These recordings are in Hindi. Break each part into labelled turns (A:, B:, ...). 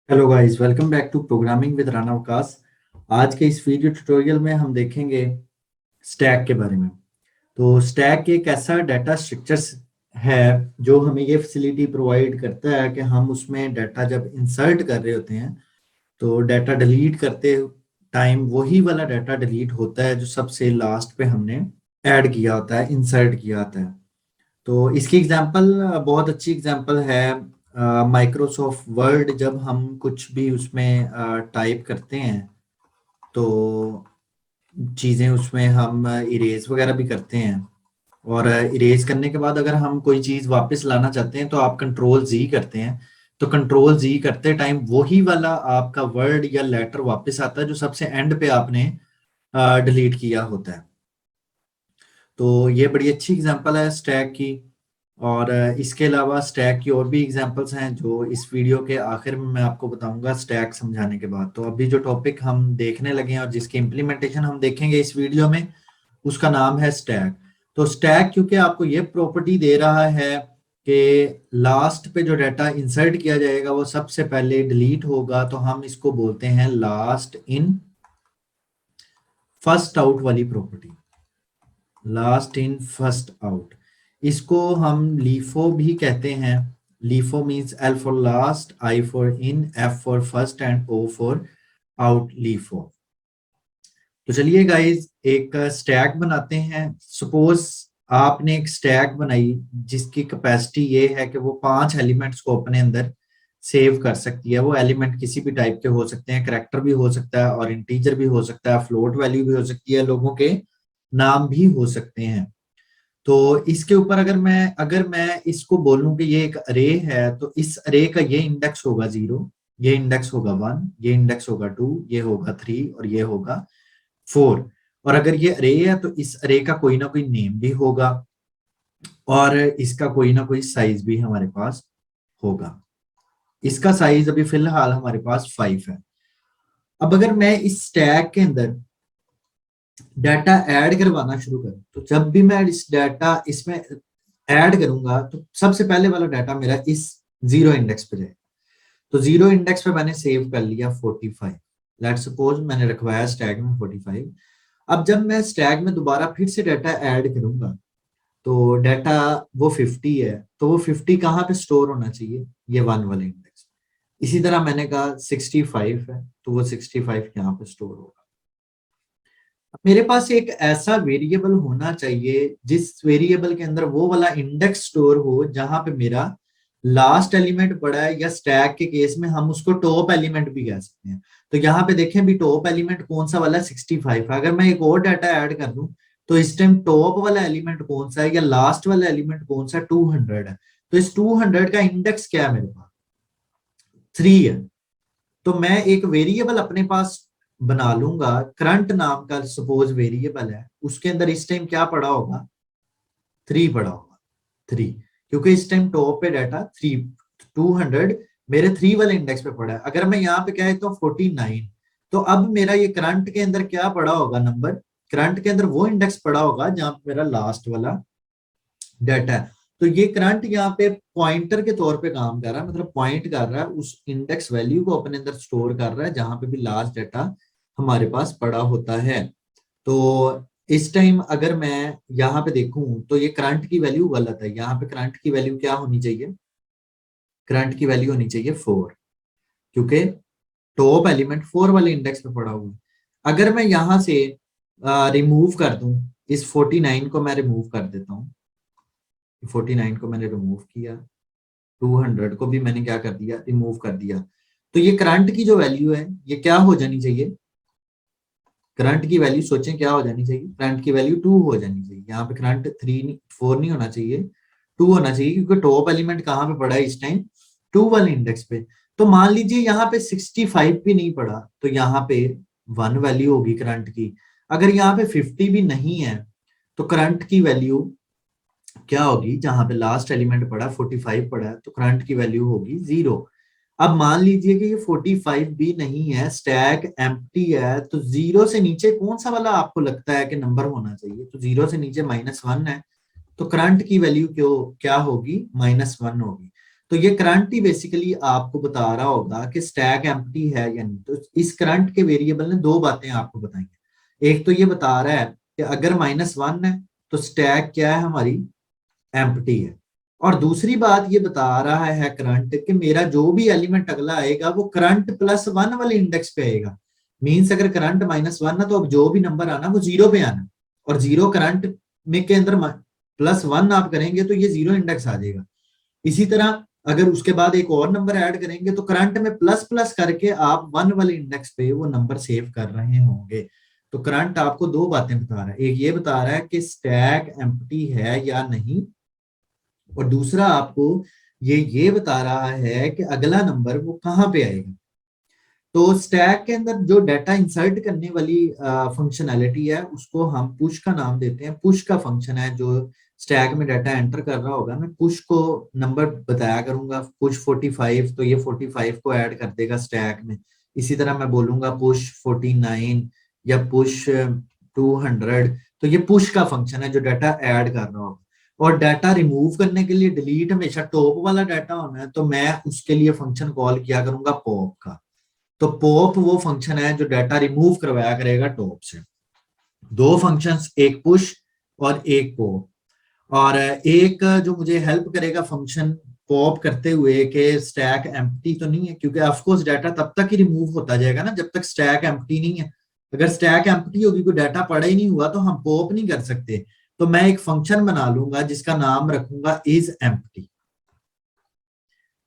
A: Hello guys, welcome back to programming with Rana Waqas. आज के इस वीडियो ट्यूटोरियल में हम देखेंगे स्टैक के बारे में। तो स्टैक एक ऐसा डाटा स्ट्रक्चर है जो हमें ये फैसिलिटी प्रोवाइड करता है कि हम उसमें डाटा जब इंसर्ट कर रहे होते हैं तो डाटा डिलीट करते टाइम वही वाला डाटा डिलीट होता है जो सबसे लास्ट पे हमने ऐड किया होता है, इंसर्ट किया होता है। तो इसकी एग्जांपल बहुत अच्छी एग्जांपल है माइक्रोसॉफ्ट वर्ड। जब हम कुछ भी उसमें टाइप करते हैं तो चीज़ें उसमें हम इरेज वगैरह भी करते हैं, और इरेज करने के बाद अगर हम कोई चीज़ वापस लाना चाहते हैं तो आप कंट्रोल जी करते हैं। तो कंट्रोल जी करते टाइम वही वाला आपका वर्ड या लेटर वापस आता है जो सबसे एंड पे आपने डिलीट किया होता है। तो ये बड़ी अच्छी एग्जांपल है स्टैक की। और इसके अलावा स्टैक की और भी एग्जांपल्स हैं जो इस वीडियो के आखिर में मैं आपको बताऊंगा स्टैक समझाने के बाद। तो अभी जो टॉपिक हम देखने लगे हैं और जिसकी इम्प्लीमेंटेशन हम देखेंगे इस वीडियो में, उसका नाम है स्टैक। तो स्टैक क्योंकि आपको ये प्रॉपर्टी दे रहा है कि लास्ट पे जो डाटा इंसर्ट किया जाएगा वो सबसे पहले डिलीट होगा, तो हम इसको बोलते हैं लास्ट इन फर्स्ट आउट वाली प्रॉपर्टी। लास्ट इन फर्स्ट आउट, इसको हम लीफो भी कहते हैं। LIFO means L for last, I for in, F for first and O for out, LIFO. तो चलिए गाइस एक स्टैक बनाते हैं। सपोज आपने एक स्टैक बनाई जिसकी कैपेसिटी ये है कि वो 5 एलिमेंट्स को अपने अंदर सेव कर सकती है। वो एलिमेंट किसी भी टाइप के हो सकते हैं, करैक्टर भी हो सकता है और इंटीजर भी हो सकता है, फ्लोट वैल्यू भी हो सकती है, लोगों के नाम भी हो सकते हैं। तो इसके ऊपर अगर मैं इसको बोलूं कि ये एक अरे है, तो इस अरे का ये इंडेक्स होगा 0, ये इंडेक्स होगा 1, ये इंडेक्स होगा 2, ये होगा 3 और ये होगा 4। और अगर ये अरे है तो इस अरे का कोई ना कोई नेम भी होगा और इसका कोई ना कोई साइज भी हमारे पास होगा। इसका साइज अभी फिलहाल हमारे पास 5 है। अब अगर मैं इस स्टैक के अंदर डाटा ऐड करवाना शुरू करूं, तो जब भी मैं इस डाटा इसमें ऐड करूंगा तो सबसे पहले वाला डाटा मेरा इस 0 इंडेक्स पे जाएगा। तो 0 इंडेक्स पे मैंने सेव कर लिया 45। लेट सपोज मैंने रखवाया स्टैक में 45। अब जब मैं स्टैक में दोबारा फिर से डाटा ऐड करूंगा तो डाटा वो 50 है, तो वो 50 कहाँ पे स्टोर होना चाहिए? ये 1 वाले इंडेक्स। इसी तरह मैंने कहा 65 है तो वो 65 यहाँ पे स्टोर होगा। मेरे पास एक ऐसा वेरिएबल होना चाहिए जिस वेरिएबल के अंदर वो वाला इंडेक्स स्टोर हो जहां पे मेरा लास्ट एलिमेंट पड़ा है, या स्टैक के केस में हम उसको टॉप एलिमेंट भी कह सकते हैं। तो यहाँ पे देखें भी टॉप एलिमेंट कौन सा वाला 65 है। अगर मैं एक और डाटा ऐड कर दूं तो इस टाइम टॉप वाला एलिमेंट कौन सा है या लास्ट वाला एलिमेंट कौन सा? 200 है। तो इस 200 का इंडेक्स क्या है? मेरे पास 3 है। तो मैं एक वेरिएबल अपने पास बना लूंगा, करंट नाम का सपोज वेरिएबल है, उसके अंदर इस टाइम क्या पड़ा होगा? 3 पड़ा होगा। 3, क्योंकि इस टाइम टॉप पे डाटा 3, 200 मेरे 3 वाले इंडेक्स पे पड़ा है। अगर मैं यहाँ पे कहे तो 49, तो अब मेरा ये करंट के अंदर क्या पड़ा होगा? नंबर करंट के अंदर वो इंडेक्स पड़ा होगा जहां पे मेरा लास्ट वाला डाटा है। तो ये करंट यहाँ पे पॉइंटर के तौर पे काम कर रहा है, मतलब पॉइंट कर रहा है उस इंडेक्स वैल्यू को अपने अंदर स्टोर कर रहा है जहां पे भी लास्ट डाटा हमारे पास पड़ा होता है। तो इस टाइम अगर मैं यहाँ पे देखूं तो ये करंट की वैल्यू गलत है। यहाँ पे करंट की वैल्यू क्या होनी चाहिए? करंट की वैल्यू होनी चाहिए 4, क्योंकि टॉप एलिमेंट 4 वाले इंडेक्स पे पड़ा हुआ है। अगर मैं यहाँ से रिमूव कर दूं, इस 49 को मैं रिमूव कर देता हूँ, 49 को मैंने रिमूव किया, 200 को भी मैंने क्या कर दिया? रिमूव कर दिया। तो ये करंट की जो वैल्यू है ये क्या हो जानी चाहिए? करंट की वैल्यू सोचें क्या हो जानी चाहिए? करंट की वैल्यू 2 हो जानी चाहिए। यहाँ पे करंट 3 4 नहीं होना चाहिए, 2 होना चाहिए, क्योंकि टॉप एलिमेंट कहाँ पे पड़ा है इस टाइम? 2 वाले इंडेक्स पे। तो मान लीजिए यहाँ पे 65 भी नहीं पड़ा तो यहाँ पे 1 वैल्यू होगी करंट की। अगर यहाँ पे 50 भी नहीं है तो करंट की वैल्यू क्या होगी? जहां पे लास्ट एलिमेंट पड़ा 45 पड़ा है तो करंट की वैल्यू होगी 0। अब मान लीजिए कि ये 45 भी नहीं है, स्टैक एम्प्टी है, तो 0 से नीचे कौन सा वाला आपको लगता है कि नंबर होना चाहिए? तो 0 से नीचे -1 है, तो करंट की वैल्यू क्यों क्या होगी? -1 होगी। तो ये करंट ही बेसिकली आपको बता रहा होगा कि स्टैक एम्प्टी है या नहीं। तो इस करंट के वेरिएबल ने दो बातें आपको बताई। एक तो ये बता रहा है कि अगर -1 है तो स्टैक क्या है हमारी, एम्प्टी है। और दूसरी बात ये बता रहा है करंट कि मेरा जो भी एलिमेंट अगला आएगा वो करंट +1 वाले इंडेक्स पे आएगा। मीन्स अगर करंट -1 है तो अब जो भी नंबर आना वो 0 पे आना, और 0 करंट में के अंदर +1 आप करेंगे तो ये 0 इंडेक्स आ जाएगा। इसी तरह अगर उसके बाद एक और नंबर ऐड करेंगे तो करंट में प्लस प्लस करके आप 1 वाले इंडेक्स पे वो नंबर सेव कर रहे होंगे। तो करंट आपको दो बातें बता रहा है, एक ये बता रहा है कि स्टैक एम्प्टी है या नहीं, और दूसरा आपको ये बता रहा है कि अगला नंबर वो कहाँ पे आएगा। तो स्टैक के अंदर जो डाटा इंसर्ट करने वाली फंक्शनैलिटी है उसको हम पुश का नाम देते हैं। पुश का फंक्शन है जो स्टैक में डाटा एंटर कर रहा होगा, मैं पुश को नंबर बताया करूंगा, पुश 45, तो ये 45 को ऐड कर देगा स्टैक में। इसी तरह मैं बोलूंगा पुश 49 या पुश 200, तो ये पुश का फंक्शन है जो डाटा ऐड कर रहा होगा। और डाटा रिमूव करने के लिए डिलीट हमेशा टॉप वाला डाटा होना है, तो मैं उसके लिए फंक्शन कॉल किया करूंगा पॉप का। तो पॉप वो फंक्शन है जो डाटा रिमूव करवाया करेगा टॉप से। दो फंक्शंस, एक पुश और एक पॉप। और एक जो मुझे हेल्प करेगा फंक्शन पॉप करते हुए कि स्टैक एम्प्टी तो नहीं है, क्योंकि ऑफ कोर्स डाटा तब तक ही रिमूव होता जाएगा ना जब तक स्टैक एम्प्टी नहीं है। अगर स्टैक एम्प्टी होगी, कोई डाटा पड़ा ही नहीं हुआ, तो हम पॉप नहीं कर सकते। तो मैं एक फंक्शन बना लूंगा जिसका नाम रखूंगा इज एम्प्टी।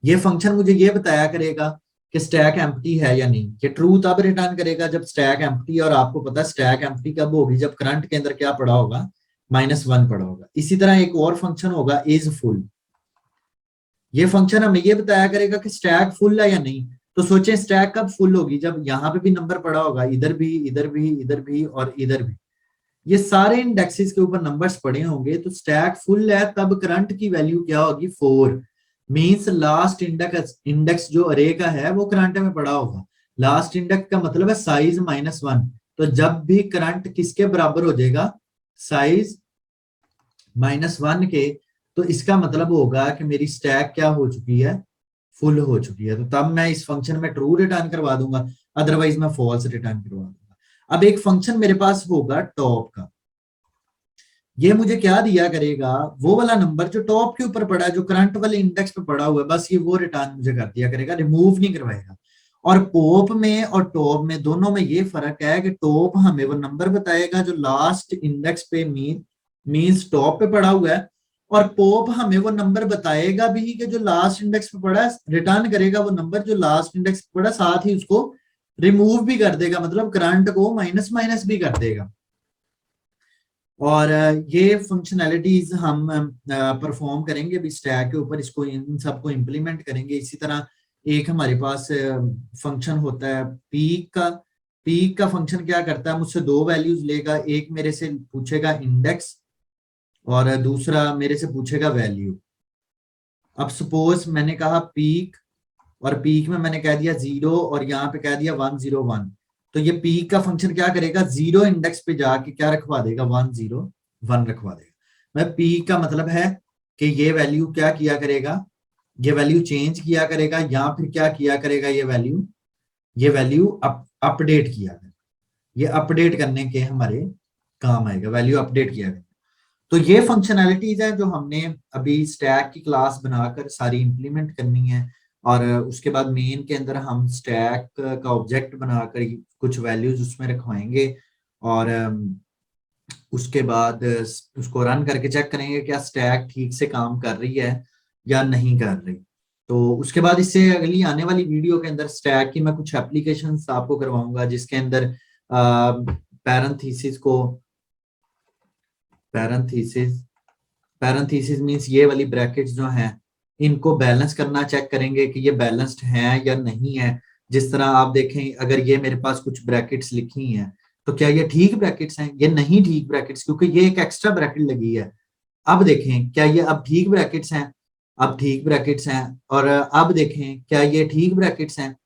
A: ये फंक्शन मुझे ये बताया करेगा कि स्टैक एम्प्टी है या नहीं। ये ट्रू तब रिटर्न करेगा जब स्टैक एम्प्टी, और आपको पता है स्टैक एम्प्टी कब होगी, जब करंट के अंदर क्या पड़ा होगा, -1 पड़ा होगा। इसी तरह एक और फंक्शन होगा इज फुल। ये फंक्शन हमें ये बताया करेगा कि स्टैक फुल है या नहीं। तो सोचें स्टैक कब फुल होगी, जब यहाँ पे भी नंबर पड़ा होगा, इधर भी, इधर भी, इधर भी और इधर भी, ये सारे इंडेक्सेस के ऊपर नंबर्स पड़े होंगे। तो स्टैक फुल है तब करंट की वैल्यू क्या होगी, 4। मींस लास्ट इंडेक्स जो अरे का है वो करंट में पड़ा होगा। लास्ट इंडेक्स का मतलब है साइज -1। तो जब भी करंट किसके बराबर हो जाएगा, साइज -1 के, तो इसका मतलब होगा कि मेरी स्टैक क्या हो चुकी है, फुल हो चुकी है। तो तब मैं इस फंक्शन में ट्रू रिटर्न करवा दूंगा, अदरवाइज मैं फॉल्स रिटर्न करवा दूंगा। अब एक फंक्शन मेरे पास होगा टॉप का। ये मुझे क्या दिया करेगा, वो वाला नंबर जो टॉप के ऊपर पड़ा है, जो करंट वाले इंडेक्स पे पड़ा हुआ है, बस ये वो रिटर्न मुझे कर दिया करेगा, रिमूव नहीं करवाएगा। और पॉप में और टॉप में दोनों में ये फर्क है कि टॉप हमें वो नंबर बताएगा जो लास्ट इंडेक्स पे मीन्स टॉप पे पड़ा हुआ है, और पॉप हमें वो नंबर बताएगा भी कि जो लास्ट इंडेक्स पे पड़ा है, रिटर्न करेगा वो नंबर जो लास्ट इंडेक्स पे पड़ा, साथ ही उसको रिमूव भी कर देगा, मतलब करंट को माइनस माइनस भी कर देगा। और ये फंक्शनैलिटीज हम परफॉर्म करेंगे अभी स्टैक के ऊपर, इसको इन सबको इम्प्लीमेंट करेंगे। इसी तरह एक हमारे पास फंक्शन होता है पीक का। पीक का फंक्शन क्या करता है, मुझसे दो वैल्यूज लेगा, एक मेरे से पूछेगा इंडेक्स और दूसरा मेरे से पूछेगा वैल्यू। अब सपोज मैंने कहा पीक, और पीक में मैंने कह दिया 0 और यहाँ पे कह दिया 101। तो ये पीक का फंक्शन क्या करेगा, 0 इंडेक्स पे जाके क्या रखवा देगा, 101 रखवा देगा। मैं पीक का मतलब है कि ये वैल्यू क्या किया करेगा, ये वैल्यू चेंज किया करेगा, या फिर क्या किया करेगा, ये वैल्यू अपडेट किया करेगा। ये अपडेट करने के हमारे काम आएगा, वैल्यू अपडेट किया गया। तो ये फंक्शनैलिटीज है जो हमने अभी स्टैक की क्लास बनाकर सारी इंप्लीमेंट करनी है। और उसके बाद मेन के अंदर हम स्टैक का ऑब्जेक्ट बनाकर कुछ वैल्यूज उसमें रखवाएंगे, और उसके बाद उसको रन करके चेक करेंगे क्या स्टैक ठीक से काम कर रही है या नहीं कर रही। तो उसके बाद इससे अगली आने वाली वीडियो के अंदर स्टैक की मैं कुछ एप्लीकेशंस आपको करवाऊंगा, जिसके अंदर पैरेंथेसिस को पैरेंथेसिस पैरेंथेसिस मींस ये वाली ब्रैकेट्स जो हैं इनको बैलेंस करना चेक करेंगे कि ये बैलेंस्ड है या नहीं है। जिस तरह आप देखें, अगर ये मेरे पास कुछ ब्रैकेट्स लिखी हैं तो क्या ये ठीक ब्रैकेट्स हैं, ये नहीं ठीक ब्रैकेट्स, क्योंकि ये एक एक्स्ट्रा ब्रैकेट लगी है। अब देखें क्या ये अब ठीक ब्रैकेट्स हैं, अब ठीक ब्रैकेट्स हैं। और अब देखें क्या ये ठीक ब्रैकेट्स हैं,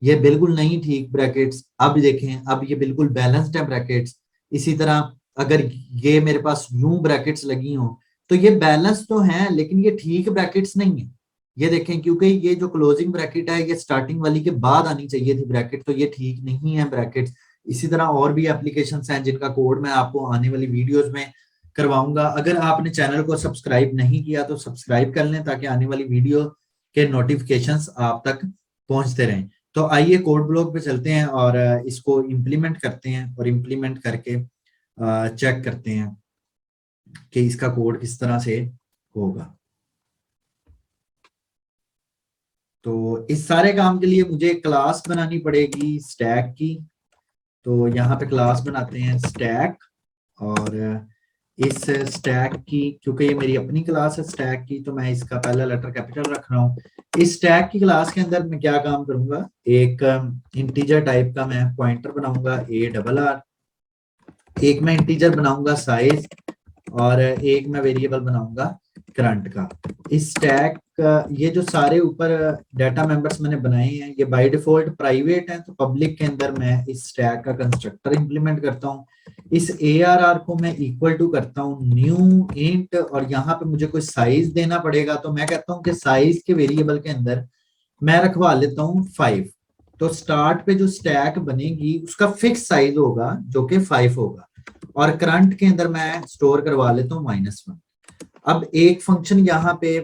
A: ये बिल्कुल नहीं ठीक ब्रैकेट्स। अब देखें अब ये बिल्कुल बैलेंस्ड है ब्रैकेट्स। इसी तरह अगर ये मेरे पास यूं ब्रैकेट्स लगी हों तो ये बैलेंस तो हैं लेकिन ये ठीक ब्रैकेट्स नहीं है, ये देखें, क्योंकि ये जो क्लोजिंग ब्रैकेट है ये स्टार्टिंग वाली के बाद आनी चाहिए थी ब्रैकेट, तो ये ठीक नहीं है ब्रैकेट। इसी तरह और भी एप्लीकेशंस हैं जिनका कोड मैं आपको आने वाली वीडियोस में करवाऊंगा। अगर आपने चैनल को सब्सक्राइब नहीं किया तो सब्सक्राइब कर लें ताकि आने वाली वीडियो के नोटिफिकेशंस आप तक पहुंचते रहें। तो आइए कोड ब्लॉक पे चलते हैं और इसको इम्प्लीमेंट करते हैं और इम्प्लीमेंट करके चेक करते हैं कि इसका कोड किस तरह से होगा। तो इस सारे काम के लिए मुझे क्लास बनानी पड़ेगी स्टैक की। तो यहाँ पे क्लास बनाते हैं स्टैक, और इस स्टैक की, क्योंकि ये मेरी अपनी क्लास है स्टैक की, तो मैं इसका पहला लेटर कैपिटल रख रहा हूँ। इस स्टैक की क्लास के अंदर मैं क्या काम करूंगा, एक इंटीजर टाइप का मैं पॉइंटर बनाऊंगा ARR, एक मैं इंटीजर बनाऊंगा साइज, और एक मैं वेरिएबल बनाऊंगा करंट का। इस स्टैक ये जो सारे ऊपर डाटा मेंबर्स मैंने बनाए हैं ये बाय डिफॉल्ट प्राइवेट हैं, तो पब्लिक के अंदर मैं इस स्टैक का कंस्ट्रक्टर इंप्लीमेंट करता हूँ। इस ARR को मैं इक्वल टू करता हूँ न्यू इंट, और यहाँ पे मुझे कोई साइज देना पड़ेगा, तो मैं कहता हूँ कि साइज के वेरिएबल के अंदर मैं रखवा लेता हूँ 5। तो स्टार्ट पे जो स्टैक बनेगी उसका फिक्स साइज होगा जो कि 5 होगा, और करंट के अंदर मैं स्टोर करवा लेता हूँ -1। अब एक फंक्शन यहाँ पे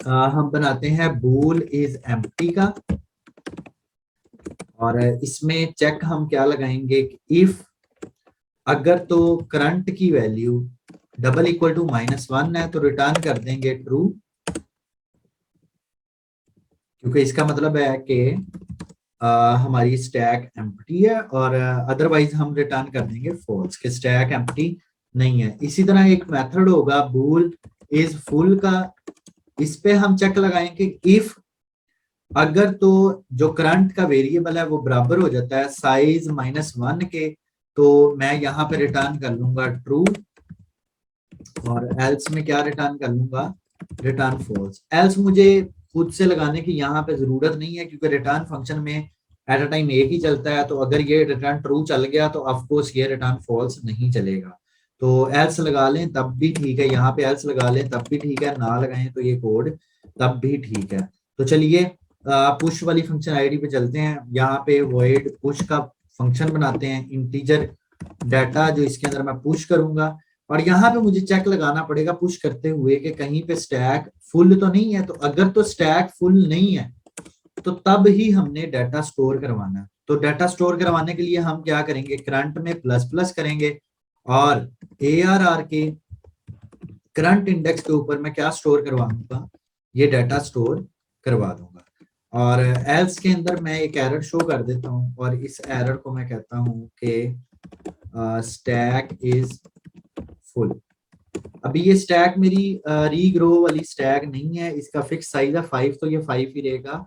A: हम बनाते हैं बूल इज एम्प्टी का, और इसमें चेक हम क्या लगाएंगे, इफ अगर तो करंट की वैल्यू डबल इक्वल टू -1 है तो रिटर्न कर देंगे ट्रू, क्योंकि इसका मतलब है कि हमारी स्टैक एम्प्टी है, और अदरवाइज हम रिटर्न कर देंगे फॉल्स कि स्टैक एम्प्टी नहीं है। इसी तरह एक मेथड होगा बूल इज फुल का, इस पे हम चेक लगाएंगे इफ अगर तो जो करंट का वेरिएबल है वो बराबर हो जाता है साइज -1 के, तो मैं यहाँ पे रिटर्न कर लूंगा ट्रू, और एल्स में क्या रिटर्न कर लूंगा, रिटर्न फॉल्स। एल्स मुझे खुद से लगाने की यहाँ पे जरूरत नहीं है, क्योंकि रिटर्न फंक्शन में एट अ टाइम एक ही चलता है, तो अगर ये रिटर्न ट्रू चल गया तो ऑफकोर्स ये रिटर्न फॉल्स नहीं चलेगा। तो एल्स लगा लें तब भी ठीक है, यहाँ पे एल्स लगा लें तब भी ठीक है, ना लगाएं तो ये कोड तब भी ठीक है। तो चलिए पुश वाली फंक्शन आईडी पे चलते हैं। यहाँ पे वॉइड पुश का फंक्शन बनाते हैं, इंटीजर डाटा जो इसके अंदर मैं पुश करूंगा, और यहाँ पे मुझे चेक लगाना पड़ेगा पुश करते हुए कि कहीं पे स्टैक फुल तो नहीं है। तो अगर तो स्टैक फुल नहीं है तो तब ही हमने डाटा स्टोर करवाना। तो डाटा स्टोर करवाने के लिए हम क्या करेंगे, करंट में प्लस प्लस करेंगे, और ARR के करंट इंडेक्स के ऊपर मैं क्या स्टोर करवाऊंगा, ये डाटा स्टोर करवा दूंगा। और एल्स के अंदर मैं एक एरर शो कर देता हूँ, और इस एरर को मैं कहता हूँ कि स्टैक इज फुल। अभी ये स्टैक मेरी रीग्रो वाली स्टैक नहीं है, इसका फिक्स साइज है 5, तो ये 5 ही रहेगा।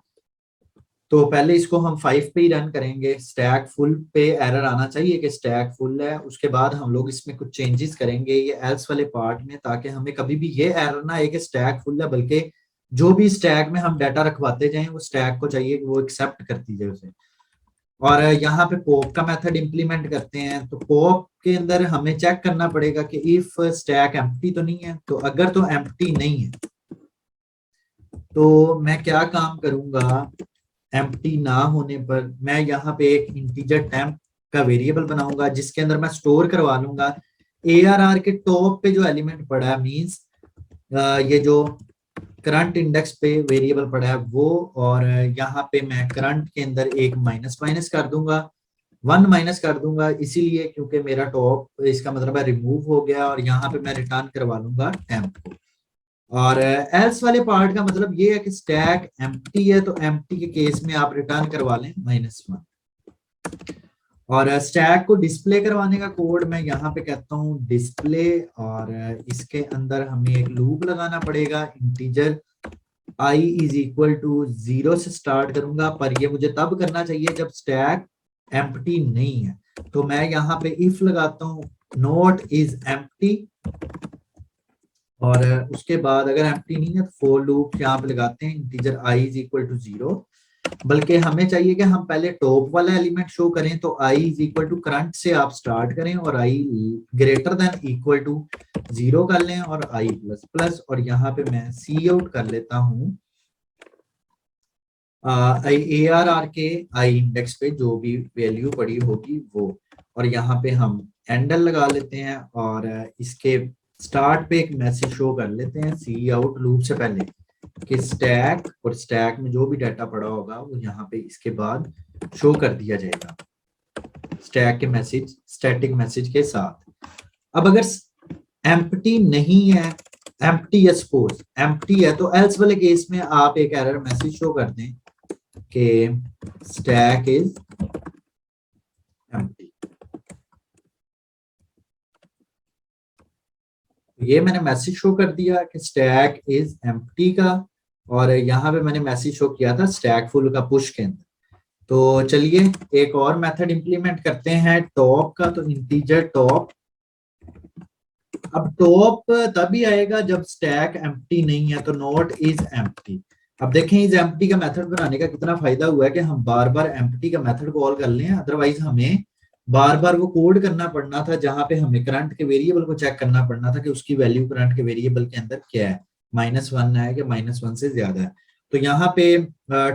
A: तो पहले इसको हम 5 पे ही रन करेंगे, स्टैक फुल पे एरर आना चाहिए कि स्टैक फुल है। उसके बाद हम लोग इसमें कुछ चेंजेस करेंगे ये एल्स वाले पार्ट में, ताकि हमें कभी भी ये एरर ना आए कि स्टैक फुल है, बल्कि जो भी स्टैक में हम डाटा रखवाते जाएं वो स्टैक को चाहिए कि वो एक्सेप्ट करती जाए उसे। और यहाँ पे पॉप का मेथड इंप्लीमेंट करते हैं। तो पॉप के अंदर हमें चेक करना पड़ेगा कि इफ स्टैक एम्प्टी तो नहीं है, तो अगर तो एम्प्टी नहीं है तो मैं क्या काम करूंगा, एम्प्टी ना होने पर मैं यहाँ पे एक इंटीजर टेम्प का वेरिएबल बनाऊंगा जिसके अंदर मैं स्टोर करवा लूंगा ARR के टॉप पे जो एलिमेंट पड़ा है, मींस ये जो करंट इंडेक्स पे वेरिएबल पड़ा है वो, और यहाँ पे मैं करंट के अंदर एक माइनस माइनस कर दूंगा, 1 माइनस कर दूंगा, इसीलिए क्योंकि मेरा टॉप इसका मतलब है रिमूव हो गया, और यहाँ पे मैं रिटर्न करवा लूंगा टेम्प को। और एल्स वाले पार्ट का मतलब ये है कि स्टैक एम्प्टी है, तो एम्प्टी के केस में आप रिटर्न करवा लें -1। और स्टैक को डिस्प्ले करवाने का कोड मैं यहाँ पे कहता हूँ डिस्प्ले, और इसके अंदर हमें एक लूप लगाना पड़ेगा, integer I is equal to 0 से स्टार्ट करूंगा, पर ये मुझे तब करना चाहिए जब स्टैक एम्प्टी नहीं है। तो मैं यहाँ पे इफ लगाता हूँ नोट इज एम्प्टी, और उसके बाद अगर एम्प्टी नहीं है तो फॉर लूप यहाँ पे लगाते हैं integer I is equal to 0। बल्कि हमें चाहिए कि हम पहले टॉप वाला एलिमेंट शो करें, तो I is equal to current से आप स्टार्ट करें, और I greater than equal to 0 कर लें, और I प्लस प्लस, और यहाँ पे मैं सी आउट कर लेता हूँ ARR के आई इंडेक्स पे जो भी वैल्यू पड़ी होगी वो, और यहाँ पे हम एंडल लगा लेते हैं और इसके स्टार्ट पे एक मैसेज शो कर लेते हैं सी आउट लूप से पहले कि स्टैक, और स्टैक में जो भी डाटा पड़ा होगा वो यहाँ पे इसके बाद शो कर दिया जाएगा स्टैक के मैसेज, स्टैटिक मैसेज के साथ। अब अगर एम्प्टी नहीं है, एम्प्टी है, सपोज एम्प्टी है, तो एल्स वाले केस में आप एक एरर मैसेज शो कर दें कि स्टैक इज एम्प्टी। ये मैंने मैसेज शो कर दिया कि स्टैक इज एम्प्टी का, और यहाँ पे मैंने मैसेज शो किया था स्टैक फुल का पुश के अंदर। तो चलिए एक और मेथड इंप्लीमेंट करते हैं टॉप का, तो इंटीजर टॉप। अब टॉप तभी आएगा जब स्टैक एम्प्टी नहीं है, तो नोट इज एम्प्टी। अब देखें इज एम्प्टी का मेथड बनाने का कितना फायदा हुआ है कि हम बार बार एम्प्टी का मेथड कॉल कर लें, अदरवाइज हमें बार बार वो कोड करना पड़ना था जहां पे हमें करंट के वेरिएबल को चेक करना पड़ना था कि उसकी वैल्यू करंट के वेरिएबल के अंदर क्या है, -1 है कि -1 से ज्यादा है। तो यहाँ पे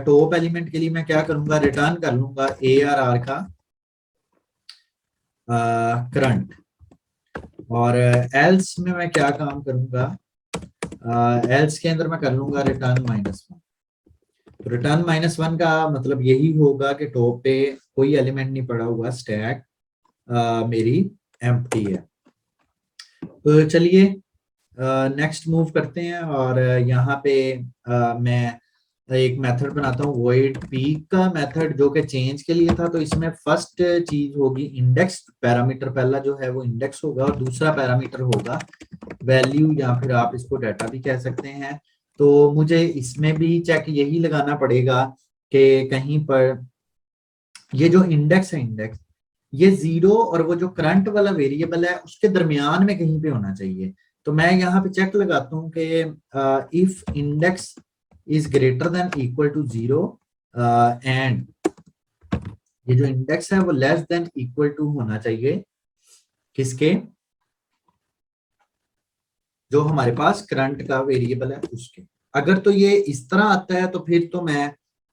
A: टॉप एलिमेंट के लिए मैं क्या करूंगा, रिटर्न कर लूंगा ARR का करंट, और एल्स में मैं क्या काम करूंगा, एल्स के अंदर मैं कर लूंगा रिटर्न -1। तो रिटर्न -1 का मतलब यही होगा कि टॉप पे कोई एलिमेंट नहीं पड़ा हुआ, स्टैक मेरी एम्प्टी है। तो चलिए नेक्स्ट मूव करते हैं, और यहाँ पे मैं एक मेथड बनाता हूँ void peak का मेथड, जो कि चेंज के लिए था। तो इसमें फर्स्ट चीज होगी इंडेक्स पैरामीटर, पहला जो है वो इंडेक्स होगा, और दूसरा पैरामीटर होगा वैल्यू, या फिर आप इसको डाटा भी कह सकते हैं। तो मुझे इसमें भी चेक यही लगाना पड़ेगा कि कहीं पर ये जो इंडेक्स है, इंडेक्स ये 0 और वो जो करंट वाला वेरिएबल है उसके दरमियान में कहीं पे होना चाहिए। तो मैं यहाँ पे चेक लगाता हूँ कि if index is greater than equal to 0 and ये जो इंडेक्स है वो लेस देन इक्वल टू होना चाहिए किसके, जो हमारे पास करंट का वेरिएबल है उसके। अगर तो ये इस तरह आता है तो फिर तो मैं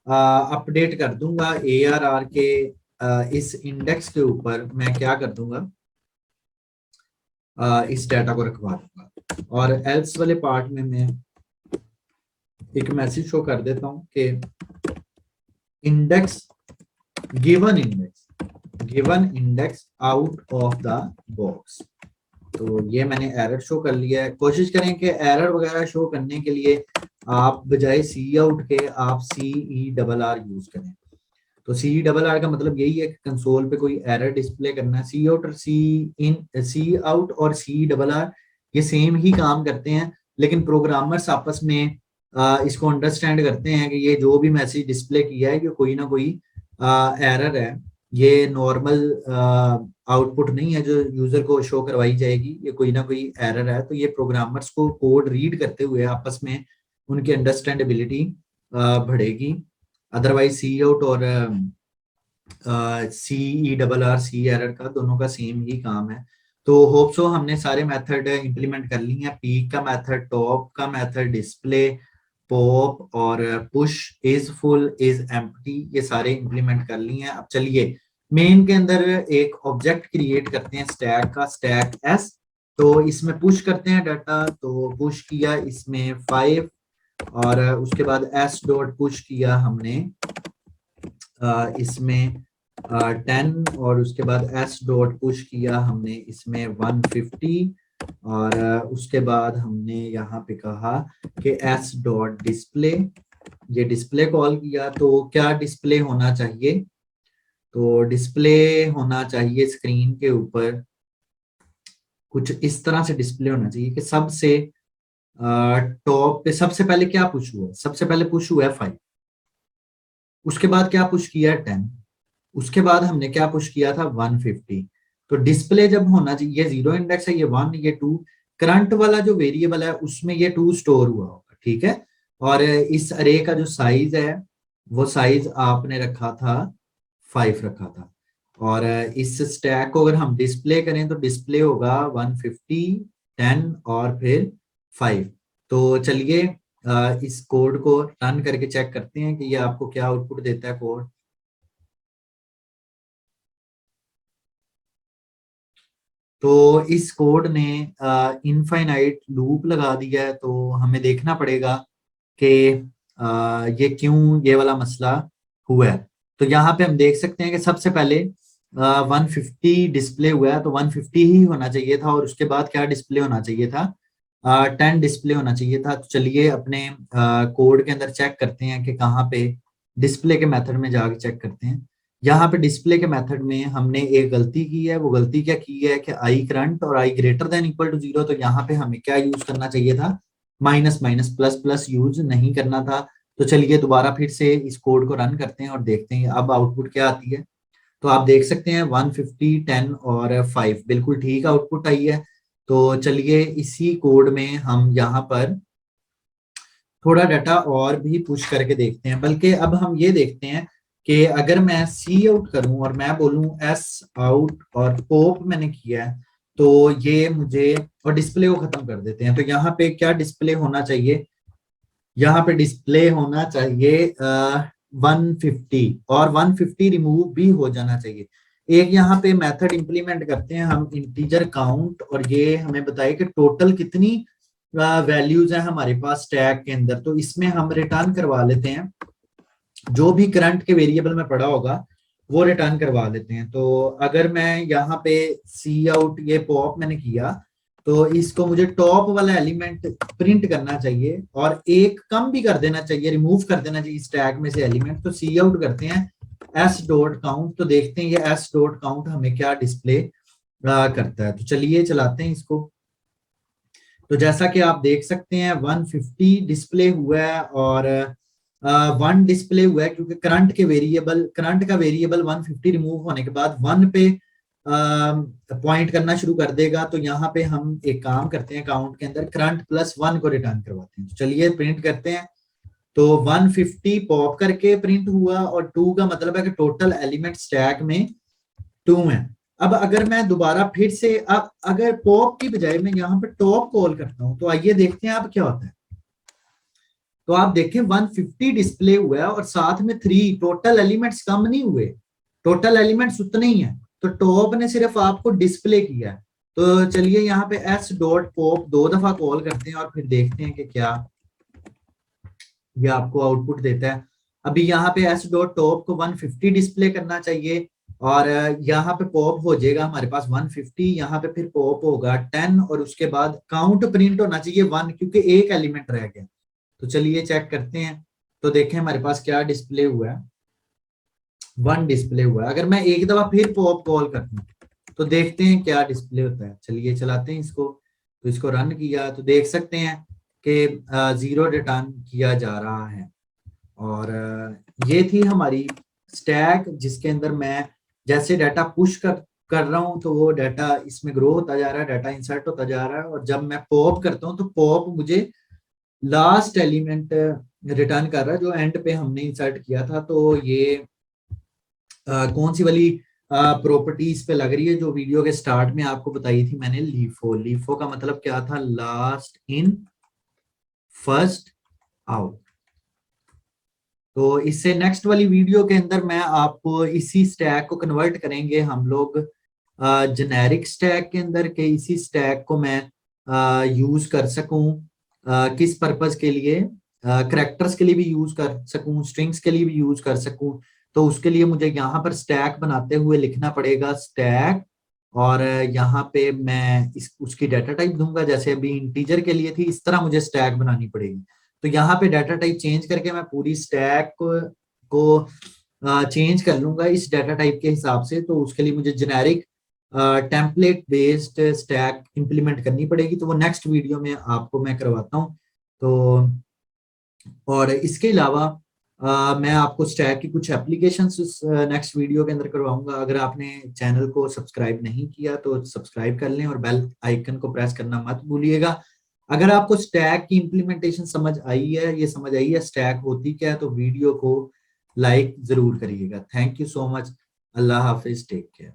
A: अपडेट कर दूंगा ARR के इस इंडेक्स के ऊपर मैं क्या कर दूंगा, इस डाटा को रखवा दूंगा। और एल्स वाले पार्ट में मैं एक मैसेज शो कर देता हूं कि index given index out of the box. तो ये मैंने एरर शो कर लिया है। कोशिश करें कि एरर वगैरह शो करने के लिए आप बजाय सी आउट के आप CERR यूज करें। तो CERR का मतलब यही है कि कंसोल पे कोई एरर डिस्प्ले करना है। सी आउट और सी आउट और CERR ये सेम ही काम करते हैं, लेकिन प्रोग्रामर्स आपस में इसको अंडरस्टैंड करते हैं कि ये जो भी मैसेज डिस्प्ले किया है ये कोई ना कोई एरर है, ये नॉर्मल आउटपुट नहीं है जो यूजर को शो करवाई जाएगी, ये कोई ना कोई एरर है। तो ये प्रोग्रामर्स को कोड रीड करते हुए आपस में उनकी अंडरस्टैंडेबिलिटी बढ़ेगी। अदरवाइज सी आउट और CERR का दोनों का सेम ही काम है। तो होप सो हमने सारे मेथड इंप्लीमेंट कर लिए हैं, पीक का मेथड, टॉप का मेथड, डिस्प्ले, पॉप और push, is full, is empty, ये सारे इंप्लीमेंट कर लिए हैं। अब चलिए मेन के अंदर एक ऑब्जेक्ट क्रिएट करते हैं स्टैक का, स्टैक एस। तो इसमें पुश करते हैं डाटा, तो पुश किया इसमें 5, और उसके बाद एस डॉट पुश किया हमने इसमें 10, और उसके बाद एस डॉट पुश किया हमने इसमें 150, और उसके बाद हमने यहाँ पे कहा कि एस डॉट डिस्प्ले, ये डिस्प्ले कॉल किया। तो क्या डिस्प्ले होना चाहिए, तो डिस्प्ले होना चाहिए स्क्रीन के ऊपर कुछ इस तरह से डिस्प्ले होना चाहिए कि सबसे टॉप पे सबसे पहले क्या पुश हुआ, सबसे पहले पुश हुआ है 5, उसके बाद क्या पुश किया है 10, उसके बाद हमने क्या पुश किया था 150। तो डिस्प्ले जब होना चाहिए, ये 0 इंडेक्स है, ये 1, ये 2, करंट वाला जो वेरिएबल है उसमें ये 2 स्टोर हुआ होगा, ठीक है। और इस अरे का जो साइज है वो साइज आपने रखा था 5 रखा था। और इस स्टैक को अगर हम डिस्प्ले करें तो डिस्प्ले होगा 150, 10 और फिर 5। तो चलिए इस कोड को रन करके चेक करते हैं कि ये आपको क्या आउटपुट देता है कोड। तो इस कोड ने इनफाइनाइट लूप लगा दिया है, तो हमें देखना पड़ेगा कि ये क्यों ये वाला मसला हुआ है। तो यहाँ पे हम देख सकते हैं कि सबसे पहले 150 डिस्प्ले हुआ है, तो 150 ही होना चाहिए था, और उसके बाद क्या डिस्प्ले होना चाहिए था, 10 डिस्प्ले होना चाहिए था। तो चलिए अपने कोड के अंदर चेक करते हैं कि कहाँ पे डिस्प्ले के मेथड में जाके चेक करते हैं। यहाँ पे डिस्प्ले के मेथड में हमने एक गलती की है। वो गलती क्या की है कि आई करंट और आई ग्रेटर देन इक्वल टू 0, तो यहाँ पे हमें क्या यूज करना चाहिए था, minus minus plus plus use नहीं करना था। तो चलिए दोबारा फिर से इस कोड को रन करते हैं और देखते हैं अब आउटपुट क्या आती है। तो आप देख सकते हैं 150, 10 और 5 बिल्कुल ठीक आउटपुट आई है। तो चलिए इसी कोड में हम यहाँ पर थोड़ा डाटा और भी पुश करके देखते हैं। बल्कि अब हम ये देखते हैं कि अगर मैं सी आउट करूं और मैं बोलूं एस आउट और पॉप मैंने किया है, तो ये मुझे, और डिस्प्ले को खत्म कर देते हैं। तो यहाँ पे क्या डिस्प्ले होना चाहिए, यहाँ पे डिस्प्ले होना चाहिए 150, और 150 रिमूव भी हो जाना चाहिए। एक यहाँ पे मेथड इंप्लीमेंट करते हैं हम, इंटीजर काउंट, और ये हमें बताए कि टोटल कितनी वैल्यूज है हमारे पास स्टैक के अंदर। तो इसमें हम रिटर्न करवा लेते हैं जो भी करंट के वेरिएबल में पड़ा होगा वो रिटर्न करवा लेते हैं। तो अगर मैं यहाँ पे सी आउट ये पॉप मैंने किया, तो इसको मुझे टॉप वाला एलिमेंट प्रिंट करना चाहिए और एक कम भी कर देना चाहिए, रिमूव कर देना चाहिए स्टैक में से एलिमेंट। तो सी आउट करते हैं एस डॉट काउंट, तो देखते हैं ये एस डॉट काउंट हमें क्या डिस्प्ले करता है। तो चलिए चलाते हैं इसको। तो जैसा कि आप देख सकते हैं 150 डिस्प्ले हुआ है और 1 डिस्प्ले हुआ है, क्योंकि करंट का वेरिएबल 150 रिमूव होने के बाद 1 पे पॉइंट करना शुरू कर देगा। तो यहाँ पे हम एक काम करते हैं, काउंट के अंदर करंट प्लस 1 को रिटर्न करवाते हैं। तो चलिए प्रिंट करते हैं। तो 150 पॉप करके प्रिंट हुआ, और 2 का मतलब है कि टोटल एलिमेंट स्टैक में 2 है। अब अगर मैं दोबारा फिर से, अब अगर पॉप की बजाय मैं यहाँ पे टॉप कॉल करता हूँ, तो आइए देखते हैं अब क्या होता है। तो आप देखें 150 डिस्प्ले हुआ है और साथ में 3, टोटल एलिमेंट्स कम नहीं हुए, टोटल एलिमेंट्स उतने ही है। तो टॉप ने सिर्फ आपको डिस्प्ले किया है। तो चलिए यहाँ पे एस डॉट पॉप 2 दफा कॉल करते हैं और फिर देखते हैं कि क्या ये आपको आउटपुट देता है। अभी यहाँ पे एस डॉट टॉप को 150 डिस्प्ले करना चाहिए, और यहाँ पे पॉप हो जाएगा हमारे पास 150, यहाँ पे फिर पॉप होगा 10, और उसके बाद काउंट प्रिंट होना चाहिए 1, क्योंकि एक एलिमेंट रह गया। तो चलिए चेक करते हैं। तो देखें हमारे पास क्या डिस्प्ले हुआ है, 1 डिस्प्ले हुआ है। अगर मैं एक दफा फिर पॉप कॉल करता हूँ तो देखते हैं क्या डिस्प्ले होता है। चलिए चलाते हैं इसको। तो इसको रन किया तो देख सकते हैं कि 0 रिटर्न किया जा रहा है। और ये थी हमारी स्टैक, जिसके अंदर मैं जैसे डाटा पुश कर रहा हूँ तो वो डाटा इसमें ग्रो होता जा रहा है, डाटा इंसर्ट होता जा रहा है, और जब मैं पॉप करता हूँ तो पॉप मुझे लास्ट एलिमेंट रिटर्न कर रहा है जो एंड पे हमने इंसर्ट किया था। तो ये कौन सी वाली प्रॉपर्टीज पे लग रही है जो वीडियो के स्टार्ट में आपको बताई थी मैंने, लीफो। लीफो का मतलब क्या था, लास्ट इन फर्स्ट आउट। तो इससे नेक्स्ट वाली वीडियो के अंदर मैं आपको इसी स्टैक को कन्वर्ट करेंगे हम लोग जेनेरिक स्टैक के अंदर, के इसी स्टैक को मैं यूज कर सकूं किस पर्पस के लिए, करेक्टर्स के लिए भी यूज कर सकूं, स्ट्रिंग्स के लिए भी यूज कर सकूं। तो उसके लिए मुझे यहाँ पर स्टैक बनाते हुए लिखना पड़ेगा स्टैक, और यहाँ पे मैं उसकी डाटा टाइप दूंगा, जैसे अभी इंटीजर के लिए थी इस तरह मुझे स्टैक बनानी पड़ेगी। तो यहाँ पे डाटा टाइप चेंज करके मैं पूरी स्टैक को चेंज कर लूंगा इस डाटा टाइप के हिसाब से। तो उसके लिए मुझे generic template based stack implement करनी पड़ेगी, तो वो नेक्स्ट वीडियो में आपको मैं करवाता हूँ। तो और इसके अलावा मैं आपको स्टैक की कुछ एप्लीकेशंस नेक्स्ट वीडियो के अंदर करवाऊंगा। अगर आपने चैनल को सब्सक्राइब नहीं किया तो सब्सक्राइब कर लें और बेल आइकन को प्रेस करना मत भूलिएगा। अगर आपको स्टैक की इम्प्लीमेंटेशन समझ आई है, ये समझ आई है स्टैक होती क्या है, तो वीडियो को लाइक जरूर करिएगा। Thank you so much. अल्लाह हाफिज, टेक केयर।